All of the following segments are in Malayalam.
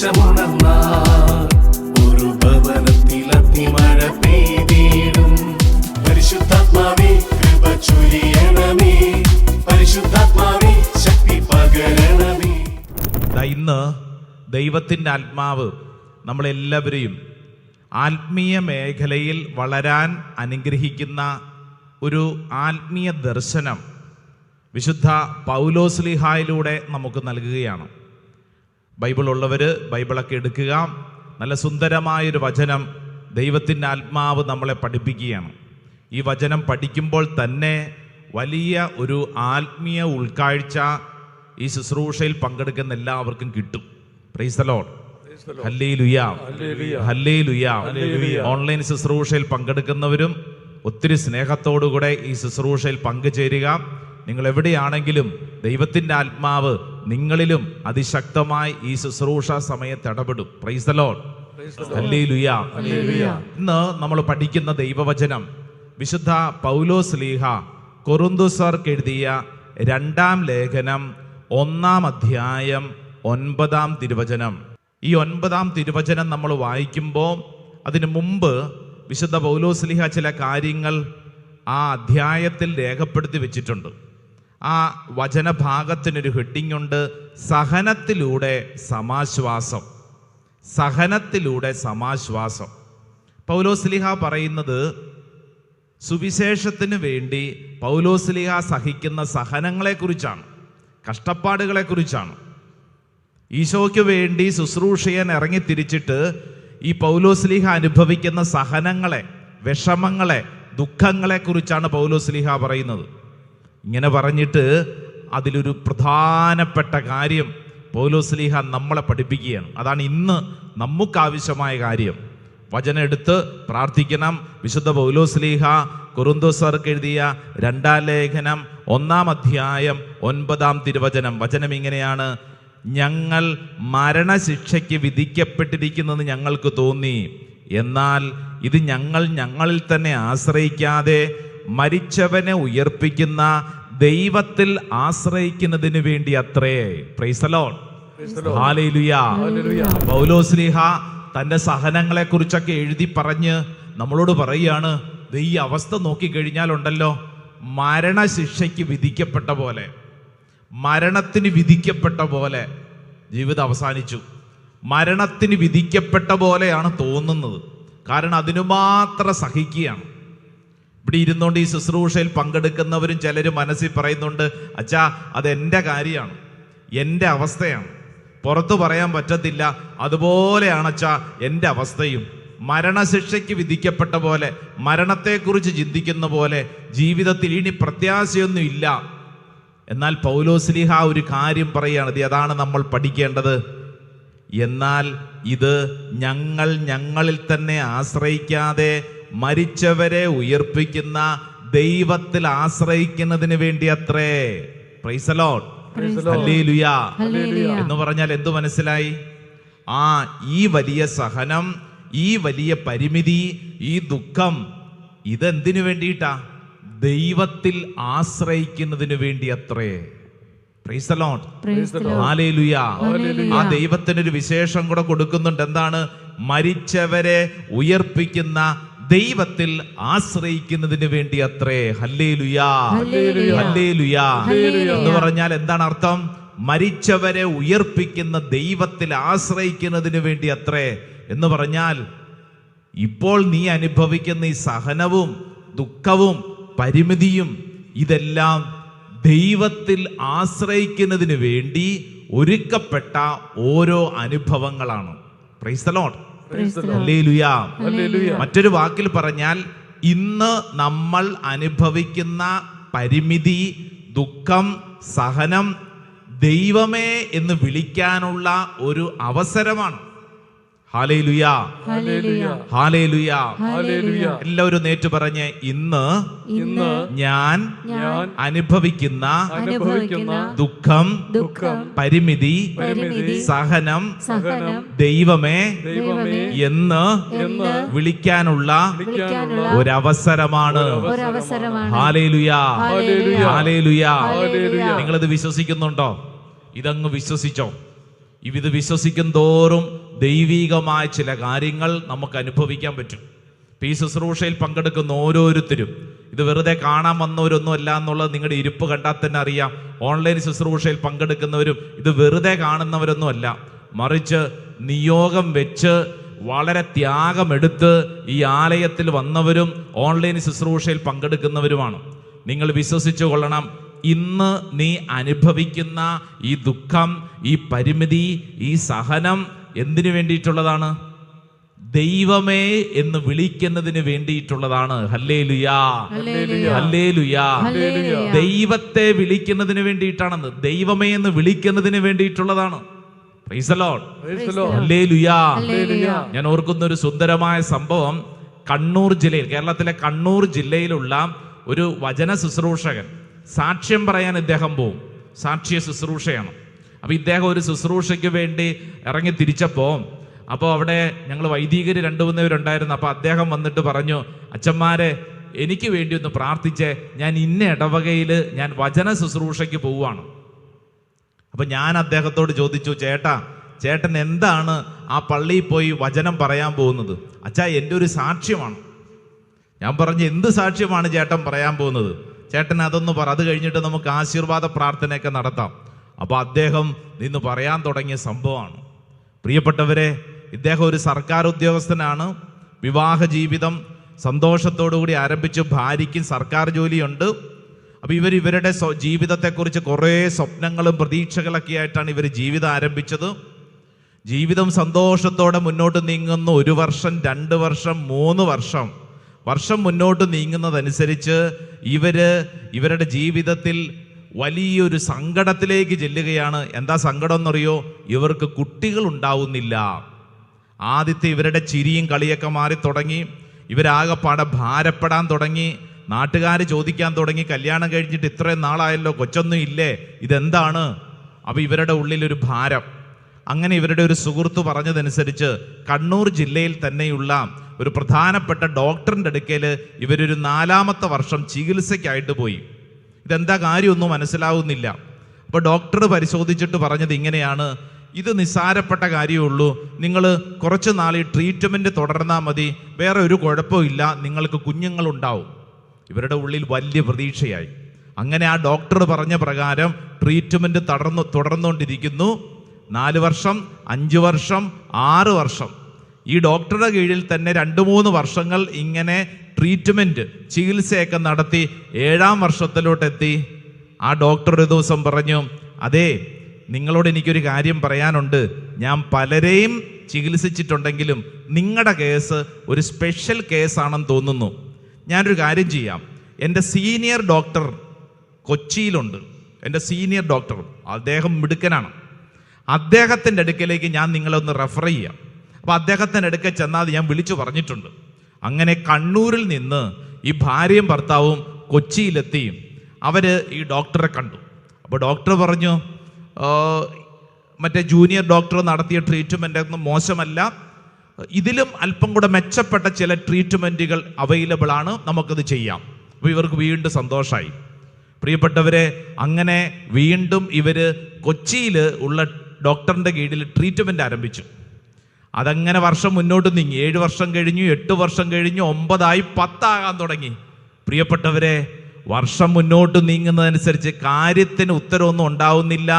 ദേശമുണർന്നാൽ ഒരു ഭവനത്തിൽ അഗ്നിമഴ പെയ്തിടും. പരിശുദ്ധാത്മാവേ കൃപ ചൊരിയണമേ, പരിശുദ്ധാത്മാവേ ശക്തി പകരണമേ. ഇന്ന് ദൈവത്തിൻ്റെ ആത്മാവ് നമ്മളെല്ലാവരെയും ആത്മീയ മേഖലയിൽ വളരാൻ അനുഗ്രഹിക്കുന്ന ഒരു ആത്മീയ ദർശനം വിശുദ്ധ പൗലോസ്ലീഹായിലൂടെ നമുക്ക് നൽകുകയാണ്. ബൈബിൾ ഉള്ളവർ ബൈബിളൊക്കെ എടുക്കുക. നല്ല സുന്ദരമായൊരു വചനം ദൈവത്തിൻ്റെ ആത്മാവ് നമ്മളെ പഠിപ്പിക്കുകയാണ്. ഈ വചനം പഠിക്കുമ്പോൾ തന്നെ വലിയ ഒരു ആത്മീയ ഉൾക്കാഴ്ച ഈ ശുശ്രൂഷയിൽ പങ്കെടുക്കുന്ന എല്ലാവർക്കും കിട്ടും. Price the Lord. Hallelujah, hallelujah. Online ശുശ്രൂഷയിൽ പങ്കെടുക്കുന്നവരും ഒത്തിരി സ്നേഹത്തോടുകൂടെ ഈ ശുശ്രൂഷയിൽ പങ്കുചേരുക. നിങ്ങൾ എവിടെയാണെങ്കിലും ദൈവത്തിൻ്റെ ആത്മാവ് നിങ്ങളിലും അതിശക്തമായി ഈ ശുശ്രൂഷ സമയത്ത് ഇടപെടും. Price the Lord. ഹല്ലേലൂയ. ഇന്ന് നമ്മൾ പഠിക്കുന്ന ദൈവവചനം വിശുദ്ധ പൗലോസ്ലീഹ കൊറിന്തോസ്യർക്ക് എഴുതിയ 2-ാം ലേഖനം 1-ാം അധ്യായം 9-ാം തിരുവചനം. ഈ 9-ാം തിരുവചനം നമ്മൾ വായിക്കുമ്പോൾ അതിനു മുമ്പ് വിശുദ്ധ പൗലോസ്ലീഹ ചില കാര്യങ്ങൾ ആ അധ്യായത്തിൽ രേഖപ്പെടുത്തി വെച്ചിട്ടുണ്ട്. ആ വചനഭാഗത്തിനൊരു ഹെഡിങ് ഉണ്ട്, സഹനത്തിലൂടെ സമാശ്വാസം. സഹനത്തിലൂടെ സമാശ്വാസം. പൗലോസ്ലീഹ പറയുന്നത് സുവിശേഷത്തിന് വേണ്ടി പൗലോസ്ലീഹ സഹിക്കുന്ന സഹനങ്ങളെക്കുറിച്ചാണ്, കഷ്ടപ്പാടുകളെക്കുറിച്ചാണ്. ഈശോയ്ക്ക് വേണ്ടി ശുശ്രൂഷ ചെയ്യാൻ ഇറങ്ങി തിരിച്ചിട്ട് ഈ പൗലോസ്ലീഹ അനുഭവിക്കുന്ന സഹനങ്ങളെ, വിഷമങ്ങളെ, ദുഃഖങ്ങളെക്കുറിച്ചാണ് പൗലോസ്ലീഹ പറയുന്നത്. ഇങ്ങനെ പറഞ്ഞിട്ട് അതിലൊരു പ്രധാനപ്പെട്ട കാര്യം പൗലോസ്ലീഹ നമ്മളെ പഠിപ്പിക്കുകയാണ്. അതാണ് ഇന്ന് നമുക്കാവശ്യമായ കാര്യം. വചനം എടുത്ത് പ്രാർത്ഥിക്കണം. വിശുദ്ധ പൗലോസ്ലീഹ കൊറിന്തോസ്യർക്ക് എഴുതിയ 2-ാം ലേഖനം 1-ാം അധ്യായം 9-ാം തിരുവചനം. വചനം ഇങ്ങനെയാണ്: ഞങ്ങൾ മരണശിക്ഷയ്ക്ക് വിധിക്കപ്പെട്ടിരിക്കുന്നെന്ന് ഞങ്ങൾക്ക് തോന്നി, എന്നാൽ ഇത് ഞങ്ങൾ ഞങ്ങളിൽ തന്നെ ആശ്രയിക്കാതെ മരിച്ചവനെ ഉയർപ്പിക്കുന്ന ദൈവത്തിൽ ആശ്രയിക്കുന്നതിന് വേണ്ടി അത്രേ. Price the Lord. Hallelujah. Paulose Sleeha തൻ്റെ സഹനങ്ങളെ കുറിച്ചൊക്കെ എഴുതി പറഞ്ഞ് നമ്മളോട് പറയുകയാണ്, ഈ അവസ്ഥ നോക്കിക്കഴിഞ്ഞാലുണ്ടല്ലോ, മരണശിക്ഷയ്ക്ക് വിധിക്കപ്പെട്ട പോലെ, മരണത്തിന് വിധിക്കപ്പെട്ട പോലെ ജീവിതം അവസാനിച്ചു. മരണത്തിന് വിധിക്കപ്പെട്ട പോലെയാണ് തോന്നുന്നത്. കാരണം അതിനു മാത്രം സഹിക്കുകയാണ്. ഇവിടെ ഇരുന്നുകൊണ്ട് ഈ ശുശ്രൂഷയിൽ പങ്കെടുക്കുന്നവരും ചിലർ മനസ്സിൽ പറയുന്നുണ്ട്, അച്ഛാ അതെൻ്റെ കാര്യമാണ്, എൻ്റെ അവസ്ഥയാണ്, പുറത്തു പറയാൻ പറ്റത്തില്ല, അതുപോലെയാണ് അച്ഛാ എൻ്റെ അവസ്ഥയും. മരണശിക്ഷയ്ക്ക് വിധിക്കപ്പെട്ട പോലെ, മരണത്തെക്കുറിച്ച് ചിന്തിക്കുന്ന പോലെ ജീവിതത്തിൽ ഇനി പ്രത്യാശയൊന്നും ഇല്ല. എന്നാൽ പൗലോസ്ലീഹ ഒരു കാര്യം പറയുകയാണ്, അതാണ് നമ്മൾ പഠിക്കേണ്ടത്. എന്നാൽ ഇത് ഞങ്ങൾ ഞങ്ങളിൽ തന്നെ ആശ്രയിക്കാതെ മരിച്ചവരെ ഉയർപ്പിക്കുന്ന ദൈവത്തിൽ ആശ്രയിക്കുന്നതിന് വേണ്ടി അത്രേ. Price the Lord. ഹല്ലേലൂയ. എന്ന് പറഞ്ഞാൽ എന്തു മനസ്സിലായി? ഈ വലിയ സഹനം, ഈ വലിയ പരിമിതി, ഈ ദുഃഖം, ഇതെന്തിനു വേണ്ടിയിട്ടാ? ദൈവത്തിൽ ആശ്രയിക്കുന്നതിന് വേണ്ടി അത്രേ. Price the Lord. ഹല്ലേലൂയ. ആ ദൈവത്തിനൊരു വിശേഷം കൂടെ കൊടുക്കുന്നുണ്ട്. എന്താണ്? മരിച്ചവരെ ഉയർപ്പിക്കുന്ന ദൈവത്തിൽ ആശ്രയിക്കുന്നതിന് വേണ്ടി അത്രേ. Hallelujah, hallelujah. എന്ന് പറഞ്ഞാൽ എന്താണ് അർത്ഥം? മരിച്ചവരെ ഉയർപ്പിക്കുന്ന ദൈവത്തിൽ ആശ്രയിക്കുന്നതിന് വേണ്ടി അത്രേ. എന്ന് പറഞ്ഞാൽ ഇപ്പോൾ നീ അനുഭവിക്കുന്ന ഈ സഹനവും ദുഃഖവും പരിമിതിയും ഇതെല്ലാം ദൈവത്തിൽ ആശ്രയിക്കുന്നതിന് വേണ്ടി ഒരുക്കപ്പെട്ട ഓരോ അനുഭവങ്ങളാണ്. Price the Lord. ഹല്ലേലൂയ. മറ്റൊരു വാക്കിൽ പറഞ്ഞാൽ ഇന്ന് നമ്മൾ അനുഭവിക്കുന്ന പരിമിതി, ദുഃഖം, സഹനം ദൈവമേ എന്ന് വിളിക്കാനുള്ള ഒരു അവസരമാണ്. Hallelujah, hallelujah. എല്ലാവരും നേറ്റു പറഞ്ഞ്, ഇന്ന് ഞാൻ അനുഭവിക്കുന്ന ദുഃഖം, പരിമിതി, സഹനം ദൈവമേ എന്ന് വിളിക്കാനുള്ള ഒരവസരമാണ്. Hallelujah, hallelujah. നിങ്ങളിത് വിശ്വസിക്കുന്നുണ്ടോ? ഇതങ്ങ് വിശ്വസിച്ചോ. ഇത് വിശ്വസിക്കും തോറും ദൈവികമായ ചില കാര്യങ്ങൾ നമുക്ക് അനുഭവിക്കാൻ പറ്റും. ഈ ശുശ്രൂഷയിൽ പങ്കെടുക്കുന്ന ഓരോരുത്തരും ഇത് വെറുതെ കാണാൻ വന്നവരൊന്നും അല്ല എന്നുള്ളത് നിങ്ങളുടെ ഇരിപ്പ് കണ്ടാൽ തന്നെ അറിയാം. ഓൺലൈൻ ശുശ്രൂഷയിൽ പങ്കെടുക്കുന്നവരും ഇത് വെറുതെ കാണുന്നവരൊന്നും അല്ല, മറിച്ച് നിയോഗം വെച്ച് വളരെ ത്യാഗമെടുത്ത് ഈ ആലയത്തിൽ വന്നവരും ഓൺലൈൻ ശുശ്രൂഷയിൽ പങ്കെടുക്കുന്നവരുമാണ്. നിങ്ങൾ വിശ്വസിച്ചു കൊള്ളണം, ഇന്ന് നീ അനുഭവിക്കുന്ന ഈ ദുഃഖം, ഈ പരിമിതി, ഈ സഹനം എന്തിനു വേണ്ടിയിട്ടുള്ളതാണ്? ദൈവമേ എന്ന് വിളിക്കുന്നതിന് വേണ്ടിയിട്ടുള്ളതാണ്. ഹല്ലേലൂയാ, ഹല്ലേലൂയാ. ദൈവത്തെ വിളിക്കുന്നതിന് വേണ്ടിയിട്ടാണെന്ന്, ദൈവമേ എന്ന് വിളിക്കുന്നതിന് വേണ്ടിയിട്ടുള്ളതാണ്. പ്രൈസ് ദി ലോർഡ്, ഹല്ലേലൂയാ. ഞാൻ ഓർക്കുന്ന ഒരു സുന്ദരമായ സംഭവം, കണ്ണൂർ ജില്ലയിൽ, കേരളത്തിലെ കണ്ണൂർ ജില്ലയിലുള്ള ഒരു വചന ശുശ്രൂഷകൻ സാക്ഷ്യം പറയാൻ ഇദ്ദേഹം പോവും. സാക്ഷ്യ ശുശ്രൂഷയാണ്. അപ്പൊ ഇദ്ദേഹം ഒരു ശുശ്രൂഷയ്ക്ക് വേണ്ടി ഇറങ്ങി തിരിച്ചപ്പോൾ അവിടെ ഞങ്ങൾ വൈദികര് 2-3 പേരുണ്ടായിരുന്നു. അപ്പോൾ അദ്ദേഹം വന്നിട്ട് പറഞ്ഞു, അച്ഛന്മാരെ എനിക്ക് വേണ്ടി ഒന്ന് പ്രാർത്ഥിച്ചേ, ഞാൻ ഇന്ന ഇടവകയിൽ ഞാൻ വചന ശുശ്രൂഷയ്ക്ക് പോവുകയാണ്. അപ്പം ഞാൻ അദ്ദേഹത്തോട് ചോദിച്ചു, ചേട്ടൻ എന്താണ് ആ പള്ളിയിൽ പോയി വചനം പറയാൻ പോകുന്നത്? അച്ഛാ, എൻ്റെ ഒരു സാക്ഷ്യമാണ്. ഞാൻ പറഞ്ഞു, എന്ത് സാക്ഷ്യമാണ് ചേട്ടൻ പറയാൻ പോകുന്നത്? ചേട്ടൻ അതൊന്ന് പറ, അത് കഴിഞ്ഞിട്ട് നമുക്ക് ആശീർവാദ പ്രാർത്ഥനയൊക്കെ നടത്താം. അപ്പോൾ അദ്ദേഹം നിന്ന് പറയാൻ തുടങ്ങിയ സംഭവമാണ്. പ്രിയപ്പെട്ടവരെ, ഇദ്ദേഹം ഒരു സർക്കാർ ഉദ്യോഗസ്ഥനാണ്. വിവാഹ ജീവിതം സന്തോഷത്തോടുകൂടി ആരംഭിച്ചു. ഭാര്യയ്ക്കും സർക്കാർ ജോലിയുണ്ട്. അപ്പോൾ ഇവരുടെ ജീവിതത്തെക്കുറിച്ച് കുറേ സ്വപ്നങ്ങളും പ്രതീക്ഷകളൊക്കെ ആയിട്ടാണ് ഇവർ ജീവിതം ആരംഭിച്ചത്. ജീവിതം സന്തോഷത്തോടെ മുന്നോട്ട് നീങ്ങുന്നു. 1 വർഷം, 2 വർഷം, 3 വർഷം മുന്നോട്ട് നീങ്ങുന്നതനുസരിച്ച് ഇവരുടെ ജീവിതത്തിൽ വലിയൊരു സങ്കടത്തിലേക്ക് ചെല്ലുകയാണ്. എന്താ സങ്കടം എന്നറിയോ? ഇവർക്ക് കുട്ടികൾ ഉണ്ടാവുന്നില്ല. ആദ്യത്തെ ഇവരുടെ ചിരിയും കളിയൊക്കെ മാറി തുടങ്ങി. ഇവരാകെപ്പാടെ ഭാരപ്പെടാൻ തുടങ്ങി. നാട്ടുകാർ ചോദിക്കാൻ തുടങ്ങി, കല്യാണം കഴിഞ്ഞിട്ട് ഇത്രയും നാളായല്ലോ, കൊച്ചൊന്നും ഇല്ലേ, ഇതെന്താണ്? അപ്പോൾ ഇവരുടെ ഉള്ളിലൊരു ഭാരം. അങ്ങനെ ഇവരുടെ ഒരു സുഹൃത്ത് പറഞ്ഞതനുസരിച്ച് കണ്ണൂർ ജില്ലയിൽ തന്നെയുള്ള ഒരു പ്രധാനപ്പെട്ട ഡോക്ടറിൻ്റെ അടുക്കൽ ഇവരൊരു 4ാമത്തെ വർഷം ചികിത്സയ്ക്കായിട്ട് പോയി. ഇതെന്താ കാര്യമൊന്നും മനസ്സിലാവുന്നില്ല. അപ്പോൾ ഡോക്ടർ പരിശോധിച്ചിട്ട് പറഞ്ഞത് ഇങ്ങനെയാണ്, ഇത് നിസ്സാരപ്പെട്ട കാര്യമുള്ളൂ, നിങ്ങൾ കുറച്ച് നാൾ ഈ ട്രീറ്റ്മെൻറ്റ് തുടർന്നാൽ മതി, വേറെ ഒരു കുഴപ്പമില്ല, നിങ്ങൾക്ക് കുഞ്ഞുങ്ങളുണ്ടാവും. ഇവരുടെ ഉള്ളിൽ വലിയ പ്രതീക്ഷയായി. അങ്ങനെ ആ ഡോക്ടർ പറഞ്ഞ പ്രകാരം ട്രീറ്റ്മെൻറ്റ് തുടർന്നുകൊണ്ടിരിക്കുന്നു. 4 വർഷം, 5 വർഷം, 6 വർഷം. ഈ ഡോക്ടറുടെ കീഴിൽ തന്നെ 2-3 വർഷങ്ങൾ ഇങ്ങനെ ട്രീറ്റ്മെൻറ്റ്, ചികിത്സയൊക്കെ നടത്തി 7ാം വർഷത്തിലോട്ടെത്തി. ആ ഡോക്ടർ ഒരു ദിവസം പറഞ്ഞു, അതെ, നിങ്ങളോട് എനിക്കൊരു കാര്യം പറയാനുണ്ട്. ഞാൻ പലരെയും ചികിത്സിച്ചിട്ടുണ്ടെങ്കിലും നിങ്ങളുടെ കേസ് ഒരു സ്പെഷ്യൽ കേസാണെന്ന് തോന്നുന്നു. ഞാനൊരു കാര്യം ചെയ്യാം, എൻ്റെ സീനിയർ ഡോക്ടർ കൊച്ചിയിലുണ്ട്. എൻ്റെ സീനിയർ ഡോക്ടർ, അദ്ദേഹം മിടുക്കനാണ്. അദ്ദേഹത്തിൻ്റെ അടുക്കലേക്ക് ഞാൻ നിങ്ങളൊന്ന് റെഫർ ചെയ്യാം. അപ്പോൾ അദ്ദേഹത്തിൻ്റെ അടുക്കൽ ചെന്നാൽ ഞാൻ വിളിച്ചു പറഞ്ഞിട്ടുണ്ട്. അങ്ങനെ കണ്ണൂരിൽ നിന്ന് ഈ ഭാര്യയും ഭർത്താവും കൊച്ചിയിലെത്തി. അവർ ഈ ഡോക്ടറെ കണ്ടു. അപ്പോൾ ഡോക്ടർ പറഞ്ഞു, മറ്റേ ജൂനിയർ ഡോക്ടർ നടത്തിയ ട്രീറ്റ്മെൻ്റ് ഒന്നും മോശമല്ല, ഇതിലും അല്പം കൂടെ മെച്ചപ്പെട്ട ചില ട്രീറ്റ്മെൻറ്റുകൾ അവൈലബിൾ ആണ്, നമുക്കത് ചെയ്യാം. അപ്പോൾ ഇവർക്ക് വീണ്ടും സന്തോഷമായി. പ്രിയപ്പെട്ടവരെ, അങ്ങനെ വീണ്ടും ഇവർ കൊച്ചിയിൽ ഉള്ള ഡോക്ടറിൻ്റെ കീഴിൽ ട്രീറ്റ്മെൻറ്റ് ആരംഭിച്ചു. അതങ്ങനെ വർഷം മുന്നോട്ട് നീങ്ങി. 7 വർഷം കഴിഞ്ഞു, 8 വർഷം കഴിഞ്ഞു, 9 ആയി, 10 ആകാൻ തുടങ്ങി. പ്രിയപ്പെട്ടവരെ, വർഷം മുന്നോട്ട് നീങ്ങുന്നതനുസരിച്ച് കാര്യത്തിന് ഉത്തരവൊന്നും ഉണ്ടാവുന്നില്ല,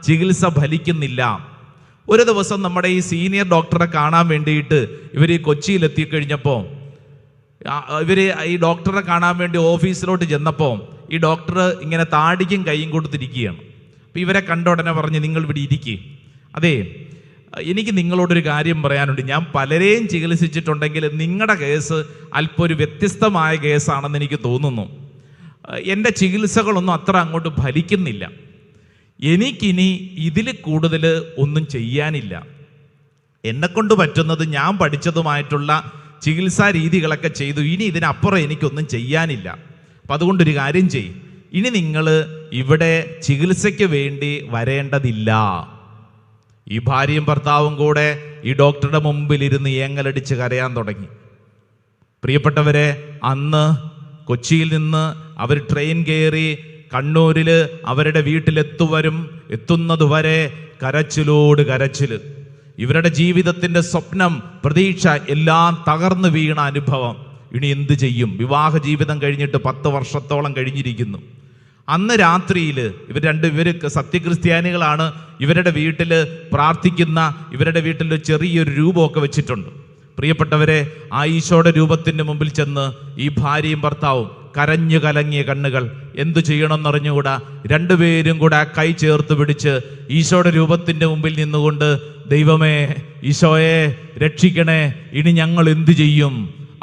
ചികിത്സ ഫലിക്കുന്നില്ല. ഒരു ദിവസം നമ്മുടെ ഈ സീനിയർ ഡോക്ടറെ കാണാൻ വേണ്ടിയിട്ട് ഇവർ ഈ കൊച്ചിയിലെത്തിക്കഴിഞ്ഞപ്പോൾ ഈ ഡോക്ടറെ കാണാൻ വേണ്ടി ഓഫീസിലോട്ട് ചെന്നപ്പോൾ ഈ ഡോക്ടർ ഇങ്ങനെ താടിക്കും കൈയും കൊടുത്തിരിക്കുകയാണ്. അപ്പോൾ ഇവരെ കണ്ട ഉടനെ പറഞ്ഞ്, നിങ്ങൾ ഇവിടെ ഇരിക്കുക. അതെ, എനിക്ക് നിങ്ങളോടൊരു കാര്യം പറയാനുണ്ട്. ഞാൻ പലരെയും ചികിത്സിച്ചിട്ടുണ്ടെങ്കിൽ നിങ്ങളുടെ കേസ് അല്പം ഒരു വ്യത്യസ്തമായ കേസാണെന്ന് എനിക്ക് തോന്നുന്നു. എൻ്റെ ചികിത്സകളൊന്നും അത്ര അങ്ങോട്ട് ഫലിക്കുന്നില്ല. എനിക്കിനി ഇതിൽ കൂടുതൽ ഒന്നും ചെയ്യാനില്ല. എന്നെക്കൊണ്ട് പറ്റുന്നത് ഞാൻ പഠിച്ചതുമായിട്ടുള്ള ചികിത്സാ രീതികളൊക്കെ ചെയ്തു. ഇനി ഇതിനപ്പുറം എനിക്കൊന്നും ചെയ്യാനില്ല. അപ്പം അതുകൊണ്ടൊരു കാര്യം ചെയ്യും, ഇനി നിങ്ങൾ ഇവിടെ ചികിത്സയ്ക്ക് വേണ്ടി വരേണ്ടതില്ല. ഈ ഭാര്യയും ഭർത്താവും കൂടെ ഈ ഡോക്ടറുടെ മുമ്പിലിരുന്ന് ഏങ്ങലടിച്ച് കരയാൻ തുടങ്ങി. പ്രിയപ്പെട്ടവരെ, അന്ന് കൊച്ചിയിൽ നിന്ന് അവർ ട്രെയിൻ കയറി കണ്ണൂരിൽ അവരുടെ വീട്ടിലെത്തുവരും എത്തുന്നതുവരെ കരച്ചിലോട് കരച്ചിൽ. ഇവരുടെ ജീവിതത്തിൻ്റെ സ്വപ്നം, പ്രതീക്ഷ എല്ലാം തകർന്നു വീണ അനുഭവം. ഇനി എന്ത് ചെയ്യും? വിവാഹ ജീവിതം കഴിഞ്ഞിട്ട് 10 വർഷത്തോളം കഴിഞ്ഞിരിക്കുന്നു. അന്ന് രാത്രിയിൽ ഇവർ സത്യക്രിസ്ത്യാനികളാണ്. ഇവരുടെ വീട്ടിൽ പ്രാർത്ഥിക്കുന്ന, ഇവരുടെ വീട്ടിൽ ചെറിയൊരു രൂപമൊക്കെ വെച്ചിട്ടുണ്ട്. പ്രിയപ്പെട്ടവരെ, ആ ഈശോയുടെ രൂപത്തിൻ്റെ മുമ്പിൽ ചെന്ന് ഈ ഭാര്യയും ഭർത്താവും കരഞ്ഞു കലങ്ങിയ കണ്ണുകൾ, എന്തു ചെയ്യണമെന്നറിഞ്ഞുകൂടാ, രണ്ടുപേരും കൂടെ കൈ ചേർത്ത് പിടിച്ച് ഈശോയുടെ രൂപത്തിൻ്റെ മുമ്പിൽ നിന്നുകൊണ്ട്, ദൈവമേ, ഈശോയെ രക്ഷിക്കണേ, ഇനി ഞങ്ങൾ എന്തു ചെയ്യും?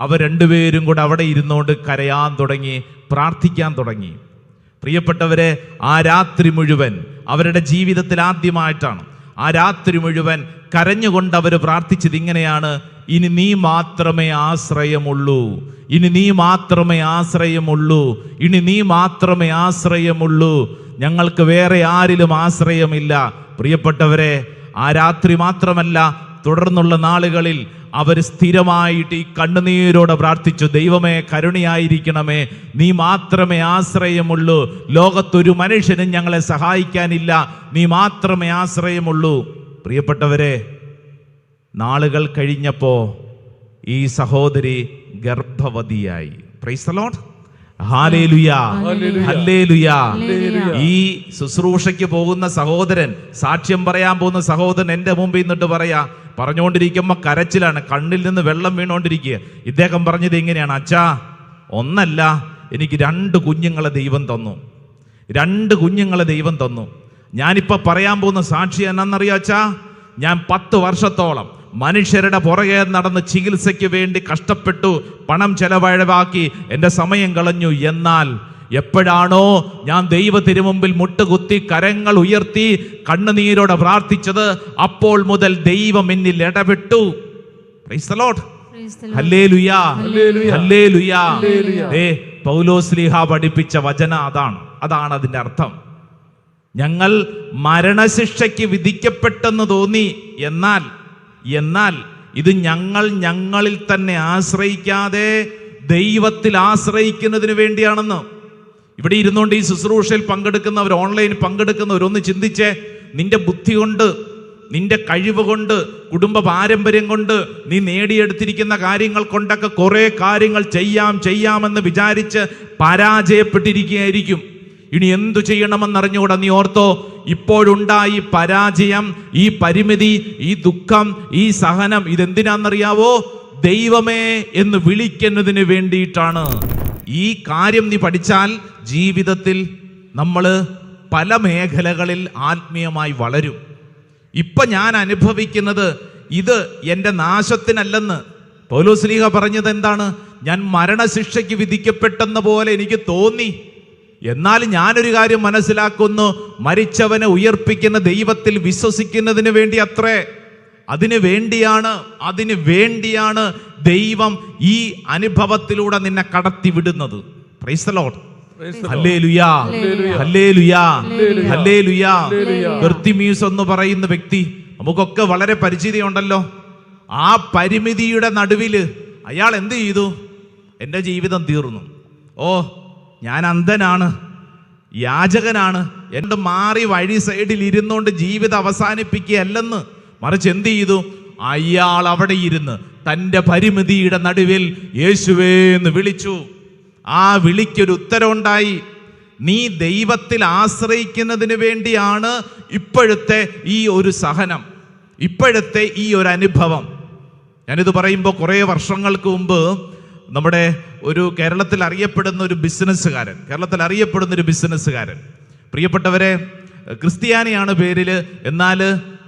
അവർ രണ്ടുപേരും കൂടെ അവിടെ ഇരുന്നുകൊണ്ട് കരയാൻ തുടങ്ങി, പ്രാർത്ഥിക്കാൻ തുടങ്ങി. പ്രിയപ്പെട്ടവരെ, ആ രാത്രി മുഴുവൻ അവരുടെ ജീവിതത്തിൽ ആദ്യമായിട്ടാണ് ആ രാത്രി മുഴുവൻ കരഞ്ഞുകൊണ്ട് അവർ പ്രാർത്ഥിച്ചത് ഇങ്ങനെയാണ്: ഇനി നീ മാത്രമേ ആശ്രയമുള്ളൂ, ഇനി നീ മാത്രമേ ആശ്രയമുള്ളൂ, ഇനി നീ മാത്രമേ ആശ്രയമുള്ളൂ, ഞങ്ങൾക്ക് വേറെ ആരിലും ആശ്രയമില്ല. പ്രിയപ്പെട്ടവരെ, ആ രാത്രി മാത്രമല്ല, തുടർന്നുള്ള നാളുകളിൽ അവർ സ്ഥിരമായിട്ട് ഈ കണ്ണുനീരോടെ പ്രാർത്ഥിച്ചു, ദൈവമേ കരുണയായിരിക്കണമേ, നീ മാത്രമേ ആശ്രയമുള്ളൂ, ലോകത്തൊരു മനുഷ്യനും ഞങ്ങളെ സഹായിക്കാനില്ല, നീ മാത്രമേ ആശ്രയമുള്ളൂ. പ്രിയപ്പെട്ടവരെ, നാളുകൾ കഴിഞ്ഞപ്പോൾ ഈ സഹോദരി ഗർഭവതിയായി. Praise the Lord, hallelujah, hallelujah. ഈ ശുശ്രൂഷയ്ക്ക് പോകുന്ന സഹോദരൻ, സാക്ഷ്യം പറയാൻ പോകുന്ന സഹോദരൻ എൻ്റെ മുമ്പിൽ നിന്നിട്ട് പറഞ്ഞുകൊണ്ടിരിക്കുമ്പോൾ കരച്ചിലാണ്, കണ്ണിൽ നിന്ന് വെള്ളം വീണുകൊണ്ടിരിക്കുക. ഇദ്ദേഹം പറഞ്ഞത് ഇങ്ങനെയാണ്: അച്ഛാ, ഒന്നല്ല, എനിക്ക് 2 കുഞ്ഞുങ്ങളെ ദൈവം തന്നു, 2 കുഞ്ഞുങ്ങളെ ദൈവം തന്നു. ഞാനിപ്പോൾ പറയാൻ പോകുന്ന സാക്ഷി എന്നാന്നറിയാം അച്ഛാ, ഞാൻ 10 വർഷത്തോളം മനുഷ്യരുടെ പുറകെ നടന്ന് ചികിത്സയ്ക്ക് വേണ്ടി കഷ്ടപ്പെട്ടു, പണം ചെലവഴിവാക്കി, എൻ്റെ സമയം കളഞ്ഞു. എന്നാൽ എപ്പോഴാണോ ഞാൻ ദൈവ തിരുമുമ്പിൽ മുട്ടുകുത്തി കരങ്ങൾ ഉയർത്തി കണ്ണുനീരോടെ പ്രാർത്ഥിച്ചത്, അപ്പോൾ മുതൽ ദൈവം എന്നിൽ ഇടപെട്ടു. Price the Lord, hallelujah, hallelujah. Paulose Sleeha പഠിപ്പിച്ച വചന അതാണ് അതിൻ്റെ അർത്ഥം. ഞങ്ങൾ മരണശിക്ഷയ്ക്ക് വിധിക്കപ്പെട്ടെന്ന് തോന്നി, എന്നാൽ ഇത് ഞങ്ങളിൽ തന്നെ ആശ്രയിക്കാതെ ദൈവത്തിൽ ആശ്രയിക്കുന്നതിന് വേണ്ടിയാണെന്ന്. ഇവിടെ ഇരുന്നുകൊണ്ട് ഈ ശുശ്രൂഷയിൽ പങ്കെടുക്കുന്നവർ, ഓൺലൈൻ പങ്കെടുക്കുന്നവരൊന്ന് ചിന്തിച്ചേ. നിന്റെ ബുദ്ധി കൊണ്ട്, നിന്റെ കഴിവ് കൊണ്ട്, കുടുംബ പാരമ്പര്യം കൊണ്ട്, നീ നേടിയെടുത്തിരിക്കുന്ന കാര്യങ്ങൾ കൊണ്ടൊക്കെ കുറേ കാര്യങ്ങൾ ചെയ്യാമെന്ന് വിചാരിച്ച് പരാജയപ്പെട്ടിരിക്കുകയായിരിക്കും. ഇനി എന്തു ചെയ്യണമെന്നറിഞ്ഞുകൂടാ. നീ ഓർത്തോ, ഇപ്പോഴുണ്ടായി പരാജയം, ഈ പരിമിതി, ഈ ദുഃഖം, ഈ സഹനം, ഇതെന്തിനാണെന്നറിയാവോ? ദൈവമേ എന്ന് വിളിക്കുന്നതിന് വേണ്ടിയിട്ടാണ്. ഈ കാര്യം നീ പഠിച്ചാൽ ജീവിതത്തിൽ നമ്മൾ പല മേഖലകളിൽ ആത്മീയമായി വളരും. ഇപ്പം ഞാൻ അനുഭവിക്കുന്നത് ഇത് എൻ്റെ നാശത്തിനല്ലെന്ന് പൗലോസ്ലീഹ പറഞ്ഞത് എന്താണ്? ഞാൻ മരണശിക്ഷയ്ക്ക് വിധിക്കപ്പെട്ടെന്ന പോലെ എനിക്ക് തോന്നി, എന്നാൽ ഞാനൊരു കാര്യം മനസ്സിലാക്കുന്നു, മരിച്ചവനെ ഉയർപ്പിക്കുന്ന ദൈവത്തിൽ വിശ്വസിക്കുന്നതിന് വേണ്ടി അത്രേ. അതിനു വേണ്ടിയാണ് ദൈവം ഈ അനുഭവത്തിലൂടെ നിന്നെ കടത്തി വിടുന്നത്. Praise the Lord, hallelujah, hallelujah, hallelujah. Bartimaeus എന്ന് പറയുന്ന വ്യക്തി നമുക്കൊക്കെ വളരെ പരിചിതമുണ്ടല്ലോ. ആ പരിമിതിയുടെ നടുവില് അയാൾ എന്ത് ചെയ്തു? എൻ്റെ ജീവിതം തീർന്നു, ഞാൻ അന്ധനാണ്, യാചകനാണ്, എൻ്റെ മാറി വഴി സൈഡിൽ ഇരുന്നുകൊണ്ട് ജീവിതം അവസാനിപ്പിക്കുകയല്ലെന്ന്, മറിച്ച് എന്ത് ചെയ്തു? അയാൾ അവിടെ ഇരുന്ന് തൻ്റെ പരിമിതിയുടെ നടുവിൽ യേശുവേ എന്ന് വിളിച്ചു. ആ വിളിക്കൊരു ഉത്തരവുണ്ടായി. നീ ദൈവത്തിൽ ആശ്രയിക്കുന്നതിന് വേണ്ടിയാണ് ഇപ്പോഴത്തെ ഈ ഒരു സഹനം, ഇപ്പോഴത്തെ ഈ ഒരു അനുഭവം. ഞാനിത് പറയുമ്പോൾ കുറേ വർഷങ്ങൾക്ക് മുമ്പ് നമ്മുടെ കേരളത്തിൽ അറിയപ്പെടുന്ന ഒരു ബിസിനസ്സുകാരൻ, പ്രിയപ്പെട്ടവരെ, ക്രിസ്ത്യാനിയാണ് പേരിൽ, എന്നാൽ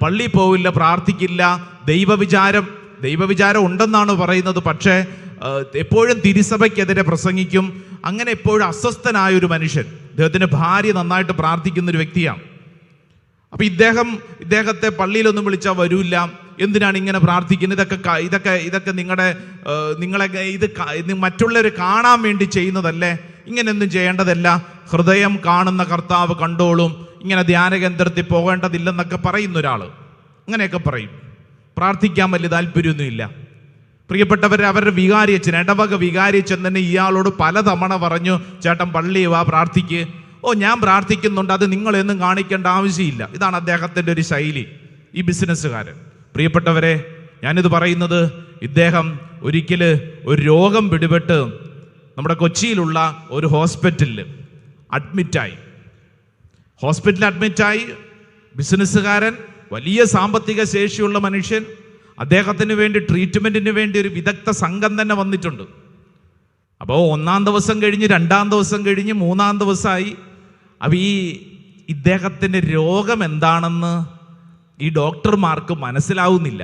പള്ളി പോവില്ല, പ്രാർത്ഥിക്കില്ല, ദൈവവിചാരം ഉണ്ടെന്നാണ് പറയുന്നത്. പക്ഷേ എപ്പോഴും തിരുസഭയ്ക്കെതിരെ പ്രസംഗിക്കും. അങ്ങനെ എപ്പോഴും അസ്വസ്ഥനായൊരു മനുഷ്യൻ. ഇദ്ദേഹത്തിൻ്റെ ഭാര്യ നന്നായിട്ട് പ്രാർത്ഥിക്കുന്ന ഒരു വ്യക്തിയാണ്. അപ്പം ഇദ്ദേഹത്തെ പള്ളിയിലൊന്നും വിളിച്ചാൽ വരൂല്ല. എന്തിനാണ് ഇങ്ങനെ പ്രാർത്ഥിക്കുന്നത്? ഇതൊക്കെ നിങ്ങളെ മറ്റുള്ളവർ കാണാൻ വേണ്ടി ചെയ്യുന്നതല്ലേ? ഇങ്ങനെയൊന്നും ചെയ്യേണ്ടതല്ല. ഹൃദയം കാണുന്ന കർത്താവ് കണ്ടോളും. ഇങ്ങനെ ധ്യാനകേന്ദ്രത്തിൽ പോകേണ്ടതില്ലെന്നൊക്കെ പറയുന്ന ഒരാൾ അങ്ങനെയൊക്കെ പറയും. പ്രാർത്ഥിക്കാൻ വലിയ താല്പര്യമൊന്നുമില്ല. പ്രിയപ്പെട്ടവരെ, അവരുടെ വികാരിയച്ഛൻ, ഇടവക വികാരിയച്ഛൻ തന്നെ ഇയാളോട് പലതവണ പറഞ്ഞു, ചേട്ടൻ പള്ളി വാ പ്രാർത്ഥിക്ക്. ഞാൻ പ്രാർത്ഥിക്കുന്നുണ്ട്, അത് നിങ്ങളെന്നും കാണിക്കേണ്ട ആവശ്യമില്ല. ഇതാണ് അദ്ദേഹത്തിൻ്റെ ഒരു ശൈലി, ഈ ബിസിനസ്സുകാരൻ. പ്രിയപ്പെട്ടവരെ, ഞാനിത് പറയുന്നത്, ഇദ്ദേഹം ഒരിക്കൽ ഒരു രോഗം പിടിപെട്ട് നമ്മുടെ കൊച്ചിയിലുള്ള ഒരു ഹോസ്പിറ്റലിൽ അഡ്മിറ്റായി. ബിസിനസ്സുകാരൻ, വലിയ സാമ്പത്തിക ശേഷിയുള്ള മനുഷ്യൻ. അദ്ദേഹത്തിന് വേണ്ടി ട്രീറ്റ്മെൻറ്റിന് വേണ്ടി ഒരു വിദഗ്ധ സംഘം തന്നെ വന്നിട്ടുണ്ട്. അപ്പോൾ 1-ാം ദിവസം കഴിഞ്ഞ് 2-ാം ദിവസം കഴിഞ്ഞ് 3-ാം ദിവസമായി. അപ്പോൾ ഇദ്ദേഹത്തിൻ്റെ രോഗം എന്താണെന്ന് ഈ ഡോക്ടർമാർക്ക് മനസ്സിലാവുന്നില്ല.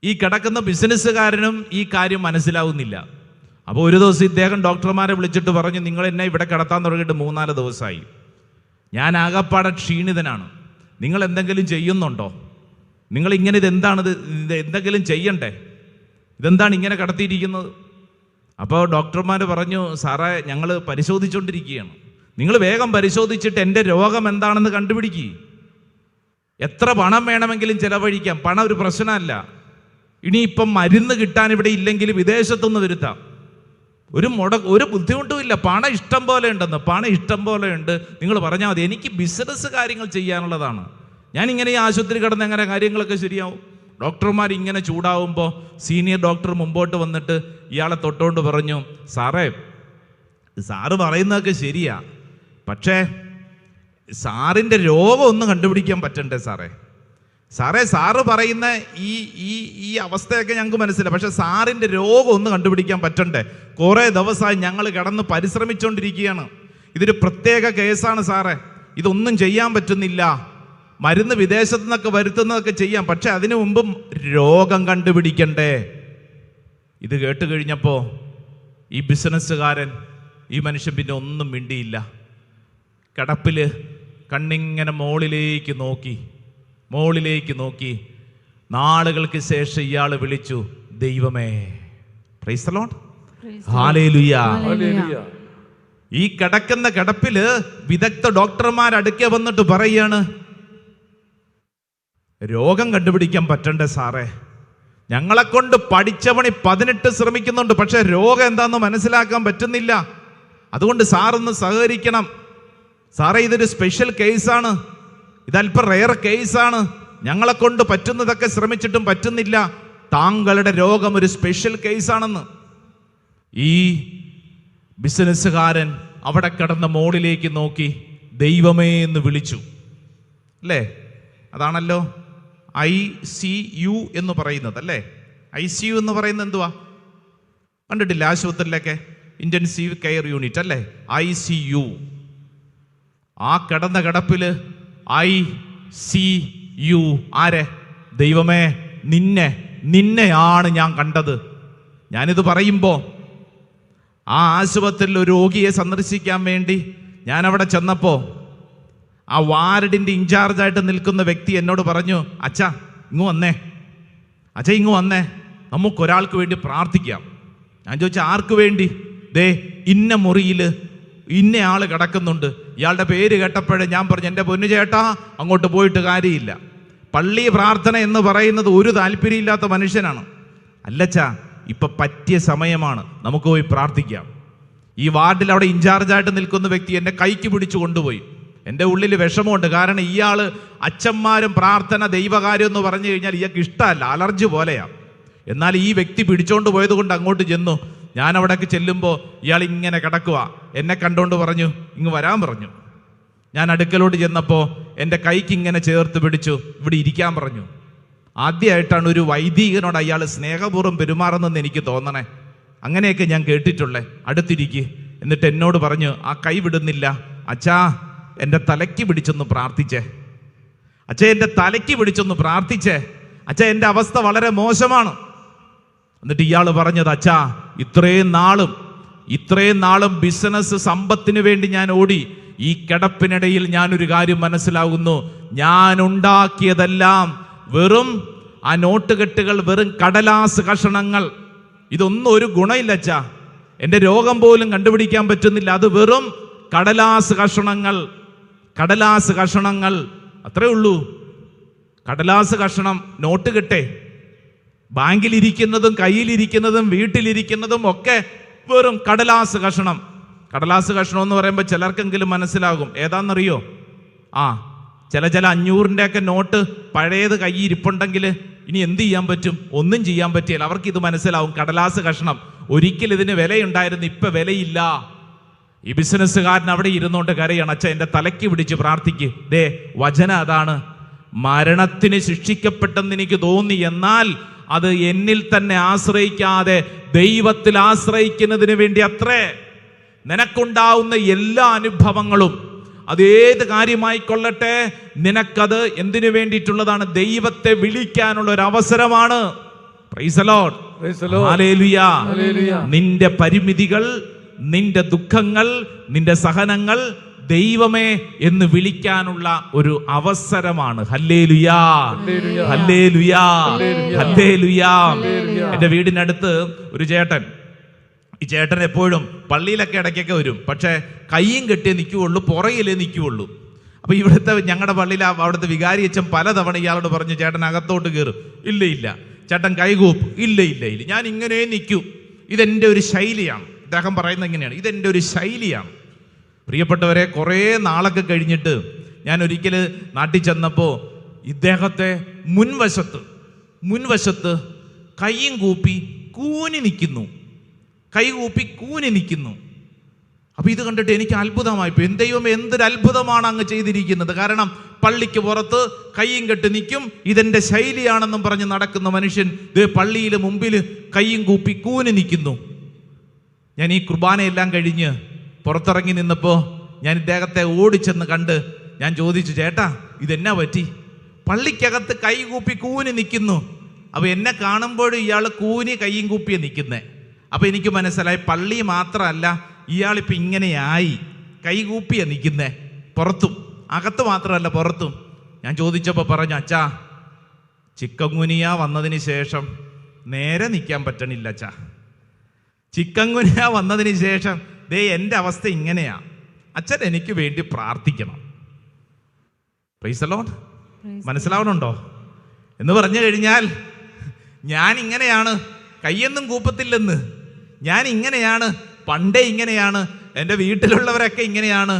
ഈ കിടക്കുന്ന ബിസിനസ്സുകാരനും ഈ കാര്യം മനസ്സിലാവുന്നില്ല. അപ്പോൾ ഒരു ദിവസം ഇദ്ദേഹം ഡോക്ടർമാരെ വിളിച്ചിട്ട് പറഞ്ഞു, നിങ്ങൾ എന്നെ ഇവിടെ കിടത്താൻ തുടങ്ങിയിട്ട് 3-4 ദിവസമായി. ഞാൻ ആകപ്പാടെ ക്ഷീണിതനാണ്. നിങ്ങൾ എന്തെങ്കിലും ചെയ്യുന്നുണ്ടോ? നിങ്ങളിങ്ങനെ ഇത് എന്തെങ്കിലും ചെയ്യണ്ടേ? ഇതെന്താണ് ഇങ്ങനെ കിടത്തിയിരിക്കുന്നത്? അപ്പോൾ ഡോക്ടർമാർ പറഞ്ഞു, സാറേ, ഞങ്ങൾ പരിശോധിച്ചുകൊണ്ടിരിക്കുകയാണ്. നിങ്ങൾ വേഗം പരിശോധിച്ചിട്ട് എൻ്റെ രോഗം എന്താണെന്ന് കണ്ടുപിടിക്കുക. എത്ര പണം വേണമെങ്കിലും ചിലവഴിക്കാം, പണം ഒരു പ്രശ്നമല്ല. ഇനിയിപ്പം മരുന്ന് കിട്ടാൻ ഇവിടെ ഇല്ലെങ്കിൽ വിദേശത്തുനിന്ന് വരുത്താം. ഒരു ബുദ്ധിമുട്ടുമില്ല. പണം ഇഷ്ടം പോലെ ഉണ്ടെന്ന്, പണം ഇഷ്ടം പോലെ ഉണ്ട്. നിങ്ങൾ പറഞ്ഞാൽ മതി, എനിക്ക് ബിസിനസ് കാര്യങ്ങൾ ചെയ്യാനുള്ളതാണ്. ഞാനിങ്ങനെ ഈ ആശുപത്രി കിടന്ന് എങ്ങനെ കാര്യങ്ങളൊക്കെ ശരിയാവും? ഡോക്ടർമാർ ഇങ്ങനെ ചൂടാവുമ്പോൾ സീനിയർ ഡോക്ടർ മുമ്പോട്ട് വന്നിട്ട് ഇയാളെ തൊട്ടുകൊണ്ട് പറഞ്ഞു, സാറ് പറയുന്നതൊക്കെ ശരിയാ, പക്ഷേ സാറിൻ്റെ രോഗം ഒന്ന് കണ്ടുപിടിക്കാൻ പറ്റണ്ടേ സാറ് പറയുന്ന ഈ അവസ്ഥയൊക്കെ ഞങ്ങൾക്ക് മനസ്സിലായി, പക്ഷെ സാറിൻ്റെ രോഗം ഒന്ന് കണ്ടുപിടിക്കാൻ പറ്റണ്ടേ? കുറേ ദിവസമായി ഞങ്ങൾ കിടന്ന് പരിശ്രമിച്ചുകൊണ്ടിരിക്കുകയാണ്. ഇതൊരു പ്രത്യേക കേസാണ് സാറേ, ഇതൊന്നും ചെയ്യാൻ പറ്റുന്നില്ല. മരുന്ന് വിദേശത്തു നിന്നൊക്കെ വരുത്തുന്നതൊക്കെ ചെയ്യാം, പക്ഷെ അതിനു മുമ്പും രോഗം കണ്ടുപിടിക്കണ്ടേ? ഇത് കേട്ട് കഴിഞ്ഞപ്പോൾ ഈ ബിസിനസ്സുകാരൻ, ഈ മനുഷ്യൻ പിന്നെ ഒന്നും മിണ്ടിയില്ല. കിടപ്പിൽ കണ്ണിങ്ങനെ മുകളിലേക്ക് നോക്കി. നാളുകൾക്ക് ശേഷം ഇയാൾ വിളിച്ചു, ദൈവമേ, പ്രൈസ് ദി ലോർഡ്, ഹല്ലേലൂയ. ഈ കിടക്കുന്ന കിടപ്പില് വിദഗ്ധ ഡോക്ടർമാർ അടുക്കെ വന്നിട്ട് പറയാണ്, രോഗം കണ്ടുപിടിക്കാൻ പറ്റണ്ടേ സാറേ? ഞങ്ങളെ കൊണ്ട് പഠിച്ചവണി 18 ശ്രമിക്കുന്നുണ്ട്, പക്ഷെ രോഗം എന്താണെന്ന് മനസ്സിലാക്കാൻ പറ്റുന്നില്ല. അതുകൊണ്ട് സാറൊന്ന് സഹകരിക്കണം. സാറേ, ഇതൊരു സ്പെഷ്യൽ കേസാണ്, ഇതല്പം റെയർ കേസാണ്. ഞങ്ങളെ കൊണ്ട് പറ്റുന്നതൊക്കെ ശ്രമിച്ചിട്ടും പറ്റുന്നില്ല. താങ്കളുടെ രോഗം ഒരു സ്പെഷ്യൽ കേസാണെന്ന്. ഈ ബിസിനസ്സുകാരൻ അവിടെ കിടന്ന മോളിലേക്ക് നോക്കി ദൈവമേ എന്ന് വിളിച്ചു. അല്ലേ? അതാണല്ലോ ICU എന്ന് പറയുന്നത്, അല്ലേ? ICU എന്ന് പറയുന്നത് എന്തുവാ? കണ്ടിട്ടില്ല ആശുപത്രിയിലൊക്കെ? ഇൻറ്റൻസീവ് കെയർ യൂണിറ്റ്, അല്ലേ? ICU. ആ കിടന്ന കിടപ്പില് ICU. ആരെ? ദൈവമേ, നിന്നെയാണ് ഞാൻ കണ്ടത്. ഞാനിത് പറയുമ്പോൾ ആ ആശുപത്രിയിൽ ഒരു രോഗിയെ സന്ദർശിക്കാൻ വേണ്ടി ഞാൻ അവിടെ ചെന്നപ്പോൾ ആ വാർഡിൻ്റെ ഇൻചാർജായിട്ട് നിൽക്കുന്ന വ്യക്തി എന്നോട് പറഞ്ഞു, അച്ഛാ ഇങ്ങ് വന്നേ, നമുക്കൊരാൾക്ക് വേണ്ടി പ്രാർത്ഥിക്കാം. ഞാൻ ചോദിച്ചു, ആർക്ക് വേണ്ടി? ദേ ഇന്ന മുറിയിൽ ഇന്നയാൾ കിടക്കുന്നുണ്ട്. ഇയാളുടെ പേര് കേട്ടപ്പോഴേ ഞാൻ പറഞ്ഞു, എൻ്റെ പൊന്നു ചേട്ടാ, അങ്ങോട്ട് പോയിട്ട് കാര്യമില്ല. പള്ളി പ്രാർത്ഥന എന്ന് പറയുന്നത് ഒരു താല്പര്യമില്ലാത്ത മനുഷ്യനാണ്. അല്ലച്ചാ, ഇപ്പം പറ്റിയ സമയമാണ്, നമുക്ക് പോയി പ്രാർത്ഥിക്കാം. ഈ വാർഡിൽ അവിടെ ഇൻചാർജായിട്ട് നിൽക്കുന്ന വ്യക്തി എൻ്റെ കൈക്ക് പിടിച്ചു കൊണ്ടുപോയി. എൻ്റെ ഉള്ളിൽ വിഷമമുണ്ട്, കാരണം ഇയാൾ അച്ഛന്മാരും പ്രാർത്ഥന ദൈവകാര്യം എന്ന് പറഞ്ഞു കഴിഞ്ഞാൽ ഇയാൾക്ക് ഇഷ്ടമല്ല, അലർജി പോലെയാണ്. എന്നാൽ ഈ വ്യക്തി പിടിച്ചോണ്ട് പോയത് കൊണ്ട് അങ്ങോട്ട് ചെന്നു. ഞാൻ അവിടേക്ക് ചെല്ലുമ്പോൾ ഇയാൾ ഇങ്ങനെ കിടക്കുക. എന്നെ കണ്ടുകൊണ്ട് പറഞ്ഞു, ഇങ്ങ് വരാൻ പറഞ്ഞു. ഞാൻ അടുക്കലോട്ട് ചെന്നപ്പോൾ എൻ്റെ കൈക്ക് ഇങ്ങനെ ചേർത്ത് പിടിച്ചു, ഇവിടെ ഇരിക്കാൻ പറഞ്ഞു. ആദ്യമായിട്ടാണ് ഒരു വൈദികനോട് അയാൾ സ്നേഹപൂർവ്വം പെരുമാറുന്നതെന്ന് എനിക്ക് തോന്നണേ. അങ്ങനെയൊക്കെ ഞാൻ കേട്ടിട്ടുള്ളേ. അടുത്തിരിക്കുക. എന്നിട്ട് എന്നോട് പറഞ്ഞു, ആ കൈ വിടുന്നില്ല, അച്ഛാ എൻ്റെ തലയ്ക്ക് പിടിച്ചൊന്ന് പ്രാർത്ഥിച്ചേ, അച്ഛാ എൻ്റെ അവസ്ഥ വളരെ മോശമാണ്. എന്നിട്ട് ഇയാൾ പറഞ്ഞത്, അച്ഛാ ഇത്രയും നാളും ബിസിനസ് സമ്പത്തിന് വേണ്ടി ഞാൻ ഓടി. ഈ കിടപ്പിനിടയിൽ ഞാനൊരു കാര്യം മനസ്സിലാകുന്നു, ഞാൻ ഉണ്ടാക്കിയതെല്ലാം വെറും ആ നോട്ടുകെട്ടുകൾ, വെറും കടലാസ് കഷണങ്ങൾ. ഇതൊന്നും ഒരു ഗുണമില്ല അച്ഛാ, എൻ്റെ രോഗം പോലും കണ്ടുപിടിക്കാൻ പറ്റുന്നില്ല. അത് വെറും കടലാസ് കഷണങ്ങൾ, അത്രേ ഉള്ളൂ. കടലാസ് കഷണം, നോട്ട് കെട്ടേ. ബാങ്കിലിരിക്കുന്നതും കയ്യിലിരിക്കുന്നതും വീട്ടിലിരിക്കുന്നതും ഒക്കെ വെറും കടലാസ് കഷണം. കടലാസ് കഷ്ണം എന്ന് പറയുമ്പോൾ ചിലർക്കെങ്കിലും മനസ്സിലാകും ഏതാണെന്നറിയോ? ചില 500-ൻ്റെ ഒക്കെ നോട്ട് പഴയത് കയ്യിൽ ഇരിപ്പുണ്ടെങ്കിൽ ഇനി എന്ത് ചെയ്യാൻ പറ്റും? ഒന്നും ചെയ്യാൻ പറ്റില്ല. അവർക്ക് ഇത് മനസ്സിലാവും, കടലാസ് കഷ്ണം. ഒരിക്കൽ ഇതിന് വിലയുണ്ടായിരുന്നു, ഇപ്പം വിലയില്ല. ഈ ബിസിനസ്സുകാരൻ അവിടെ ഇരുന്നുകൊണ്ട് കരയാണ്, അച്ഛൻ എൻ്റെ തലയ്ക്ക് പിടിച്ച് പ്രാർത്ഥിക്ക്. ദേ വചനം അതാണ്, മരണത്തിന് ശിക്ഷിക്കപ്പെട്ടെന്ന് എനിക്ക് തോന്നി, എന്നാൽ അത് എന്നിൽ തന്നെ ആശ്രയിക്കാതെ ദൈവത്തിൽ ആശ്രയിക്കുന്നതിന് വേണ്ടി അത്രേ. നിനക്കുണ്ടാവുന്ന എല്ലാ അനുഭവങ്ങളും അതേത് കാര്യമായിക്കൊള്ളട്ടെ, നിനക്കത് എന്തിനു വേണ്ടിയിട്ടുള്ളതാണ്? ദൈവത്തെ വിളിക്കാനുള്ള ഒരു അവസരമാണ്. Price the Lord, hallelujah. നിന്റെ പരിമിതികൾ, നിന്റെ ദുഃഖങ്ങൾ, നിന്റെ സഹനങ്ങൾ ദൈവമേ എന്ന് വിളിക്കാനുള്ള ഒരു അവസരമാണ്. Hallelujah, hallelujah, hallelujah. എൻ്റെ വീടിനടുത്ത് ഒരു ചേട്ടൻ, ഈ ചേട്ടൻ എപ്പോഴും പള്ളിയിലൊക്കെ ഇടയ്ക്കൊക്കെ വരും, പക്ഷേ കയ്യും കെട്ടിയേ നിൽക്കുകയുള്ളൂ, പുറകിലേ നിൽക്കുകയുള്ളൂ. അപ്പോൾ ഇവിടുത്തെ ഞങ്ങളുടെ പള്ളിയിൽ അവിടുത്തെ വികാരി അച്ഛൻ പലതവണ ഇയാളോട് പറഞ്ഞു, ചേട്ടൻ അകത്തോട്ട് കയറും. ഇല്ല ചേട്ടൻ കൈകൂപ്പ്. ഇല്ല ഞാൻ ഇങ്ങനെ നിൽക്കൂ, ഇതെൻ്റെ ഒരു ശൈലിയാണ്. അദ്ദേഹം പറയുന്നത് ഇങ്ങനെയാണ്, ഇതെൻ്റെ ഒരു ശൈലിയാണ്. പ്രിയപ്പെട്ടവരെ, കുറേ നാളൊക്കെ കഴിഞ്ഞിട്ട് ഞാൻ ഒരിക്കൽ നാട്ടിൽ ചെന്നപ്പോൾ ഇദ്ദേഹത്തെ മുൻവശത്ത് കൈയും കൂപ്പി കൂനി നിൽക്കുന്നു. അപ്പൊ ഇത് കണ്ടിട്ട് എനിക്ക് അത്ഭുതമായിപ്പോ. ദൈവമേ, എന്തൊരു അത്ഭുതമാണ് അങ്ങ് ചെയ്തിരിക്കുന്നത്. കാരണം പള്ളിക്ക് പുറത്ത് കയ്യും കെട്ടി നിൽക്കും, ഇതെന്റെ ശൈലിയാണെന്നും പറഞ്ഞ് നടക്കുന്ന മനുഷ്യൻ പള്ളിയിൽ മുമ്പിൽ കയ്യും കൂപ്പി കൂനി നിൽക്കുന്നു. ഞാൻ ഈ കുർബാനയെല്ലാം കഴിഞ്ഞ് പുറത്തിറങ്ങി നിന്നപ്പോൾ ഞാൻ ഇദ്ദേഹത്തെ ഓടിച്ചെന്ന് കണ്ട് ഞാൻ ചോദിച്ചു, ചേട്ടാ ഇതെന്നാ പറ്റി? പള്ളിക്കകത്ത് കൈ കൂപ്പി കൂനി നിൽക്കുന്നു. അപ്പൊ എന്നെ കാണുമ്പോഴും ഇയാൾ കൂനി കയ്യും കൂപ്പിയെ നിൽക്കുന്നേ. അപ്പൊ എനിക്ക് മനസ്സിലായി, പള്ളി മാത്രമല്ല, ഇയാളിപ്പോൾ ഇങ്ങനെയായി, കൈകൂപ്പിയ നിൽക്കുന്നേ, പുറത്തും. അകത്ത് മാത്രമല്ല, പുറത്തും. ഞാൻ ചോദിച്ചപ്പോൾ പറഞ്ഞു, അച്ഛാ ചിക്കൻ ഗുനിയ വന്നതിന് ശേഷം നേരെ നിൽക്കാൻ പറ്റണില്ല അച്ഛാ. ചിക്കൻ ഗുനിയ വന്നതിന് ശേഷം ദേ എൻ്റെ അവസ്ഥ ഇങ്ങനെയാ. അച്ഛൻ എനിക്ക് വേണ്ടി പ്രാർത്ഥിക്കണം. Price the Lord. മനസ്സിലാവണുണ്ടോ എന്ന് പറഞ്ഞു കഴിഞ്ഞാൽ, ഞാൻ ഇങ്ങനെയാണ്, കയ്യൊന്നും കൂപ്പത്തില്ലെന്ന്. ഞാൻ ഇങ്ങനെയാണ്, പണ്ടേ ഇങ്ങനെയാണ്, എൻ്റെ വീട്ടിലുള്ളവരൊക്കെ ഇങ്ങനെയാണ്,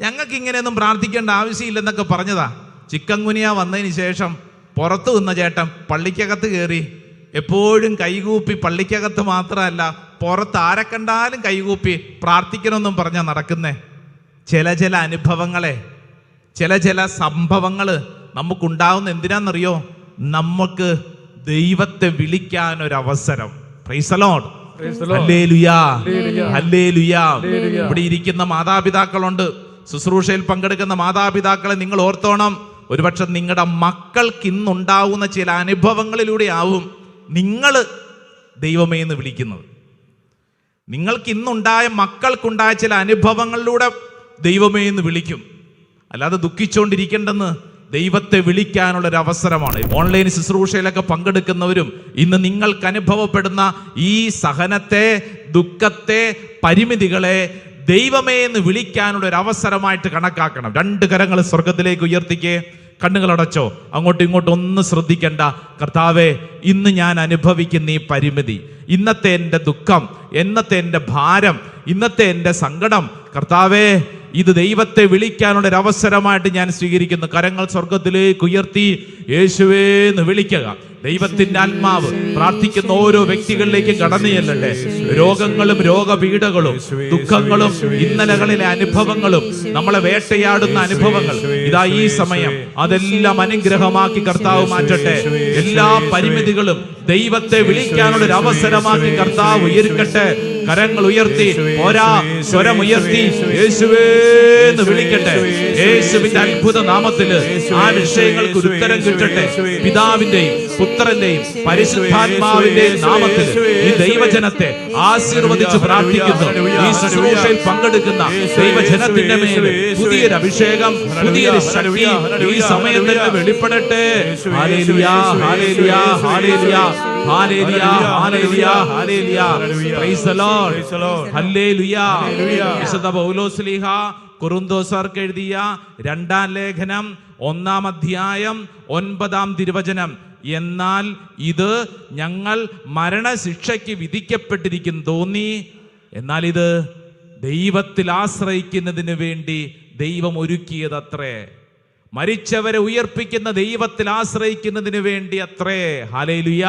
ഞങ്ങൾക്ക് ഇങ്ങനെയൊന്നും പ്രാർത്ഥിക്കേണ്ട ആവശ്യമില്ലെന്നൊക്കെ പറഞ്ഞതാ. ചിക്കൻ ഗുനിയ വന്നതിന് ശേഷം പുറത്തു നിന്ന ചേട്ടൻ പള്ളിക്കകത്ത് കയറി എപ്പോഴും കൈകൂപ്പി, പള്ളിക്കകത്ത് മാത്രമല്ല പുറത്ത് ആരെ കണ്ടാലും കൈകൂപ്പി പ്രാർത്ഥിക്കണമെന്നും പറഞ്ഞാൽ നടക്കുന്നേ. ചില അനുഭവങ്ങളെ, ചില സംഭവങ്ങൾ നമുക്കുണ്ടാവുന്ന എന്തിനാണെന്നറിയോ? നമുക്ക് ദൈവത്തെ വിളിക്കാനൊരവസരം. Praise the Lord, hallelujah, hallelujah. ഇവിടെ ഇരിക്കുന്ന മാതാപിതാക്കളുണ്ട്, ശുശ്രൂഷയിൽ പങ്കെടുക്കുന്ന മാതാപിതാക്കളെ നിങ്ങൾ ഓർത്തോണം. ഒരുപക്ഷെ നിങ്ങളുടെ മക്കൾക്ക് ഇന്നുണ്ടാവുന്ന ചില അനുഭവങ്ങളിലൂടെ ആവും നിങ്ങൾ ദൈവമേ എന്ന് വിളിക്കുന്നത്. നിങ്ങൾക്ക് ഇന്നുണ്ടായ, മക്കൾക്കുണ്ടായ ചില അനുഭവങ്ങളിലൂടെ ദൈവമേ എന്ന് വിളിക്കും. അല്ലാതെ ദുഃഖിച്ചുകൊണ്ടിരിക്കേണ്ടെന്ന്. ദൈവത്തെ വിളിക്കാനുള്ളൊരു അവസരമാണ്. ഓൺലൈൻ ശുശ്രൂഷയിലൊക്കെ പങ്കെടുക്കുന്നവരും ഇന്ന് നിങ്ങൾക്ക് അനുഭവപ്പെടുന്ന ഈ സഹനത്തെ, ദുഃഖത്തെ, പരിമിതികളെ ദൈവമേ എന്ന് വിളിക്കാനുള്ള ഒരു അവസരമായിട്ട് കണക്കാക്കണം. 2 കരങ്ങൾ സ്വർഗത്തിലേക്ക് ഉയർത്തിക്കേ, കണ്ണുകളടച്ചോ, അങ്ങോട്ടും ഇങ്ങോട്ടും ഒന്നും ശ്രദ്ധിക്കണ്ട. കർത്താവേ, ഇന്ന് ഞാൻ അനുഭവിക്കുന്ന ഈ പരിമിതി, ഇന്നത്തെ എൻ്റെ ദുഃഖം, ഇന്നത്തെ എൻ്റെ ഭാരം, ഇന്നത്തെ എൻ്റെ സങ്കടം, കർത്താവേ ഇത് ദൈവത്തെ വിളിക്കാനുള്ള ഒരു അവസരമായിട്ട് ഞാൻ സ്വീകരിക്കുന്നു. കരങ്ങൾ സ്വർഗത്തിലേക്ക് ഉയർത്തി യേശുവേ എന്ന് വിളിക്കുക. ദൈവത്തിന്റെ ആത്മാവ് പ്രാർത്ഥിക്കുന്ന ഓരോ വ്യക്തികളിലേക്കും കടന്നു ചെല്ലട്ടെ. രോഗങ്ങളും രോഗപീഠകളും ദുഃഖങ്ങളും ഇന്നലകളിലെ അനുഭവങ്ങളും നമ്മളെ വേട്ടയാടുന്ന അനുഭവങ്ങൾ ഇതാ ഈ സമയം അതെല്ലാം അനുഗ്രഹമാക്കി കർത്താവ് മാറ്റട്ടെ. എല്ലാ പരിമിതികളും ദൈവത്തെ വിളിക്കാനുള്ള ഒരു അവസരമാക്കി കർത്താവ് ഉയർക്കട്ടെ. കരങ്ങൾ ഉയർത്തി, പോരാ സ്വരമുയർത്തി യേശുവേ എന്ന് വിളിക്കട്ടെ. യേശുവിന്റെ അത്ഭുത നാമത്തില് ആ വിഷയങ്ങൾക്ക് ഒരു ഉത്തരം കിട്ടട്ടെ. പിതാവിന്റെയും പുത്രന്റെയും പരിശുദ്ധാത്മാവിന്റെയും നാമത്തിൽ ഈ ദൈവജനത്തെ ആശീർവദിച്ച് പ്രാർത്ഥിക്കുന്നു. ഈ ശുശ്രൂഷയിൽ പങ്കെടുക്കുന്ന ദൈവജനത്തിന്റെ മേൽ പുതിയൊരു അഭിഷേകം, പുതിയൊരു ശക്തി ഈ സമയം തന്നെ വെളിപ്പെടട്ടെ. Hallelujah, hallelujah, hallelujah, hallelujah, hallelujah, hallelujah. Praise the Lord, hallelujah. വിശുദ്ധ പൗലോസ്ലീഹ കൊരിന്തോസ്യർക്ക് എഴുതിയ 2-ാം ലേഖനം 1-ാം അധ്യായം 9-ാം തിരുവചനം. എന്നാൽ ഇത് ഞങ്ങൾ മരണശിക്ഷയ്ക്ക് വിധിക്കപ്പെട്ടിരിക്കും തോന്നി, എന്നാൽ ഇത് ദൈവത്തിൽ ആശ്രയിക്കുന്നതിന് വേണ്ടി ദൈവം ഒരുക്കിയതത്രേ. മരിച്ചവരെ ഉയർപ്പിക്കുന്ന ദൈവത്തിൽ ആശ്രയിക്കുന്നതിന് വേണ്ടി അത്രേ. ഹല്ലേലൂയ.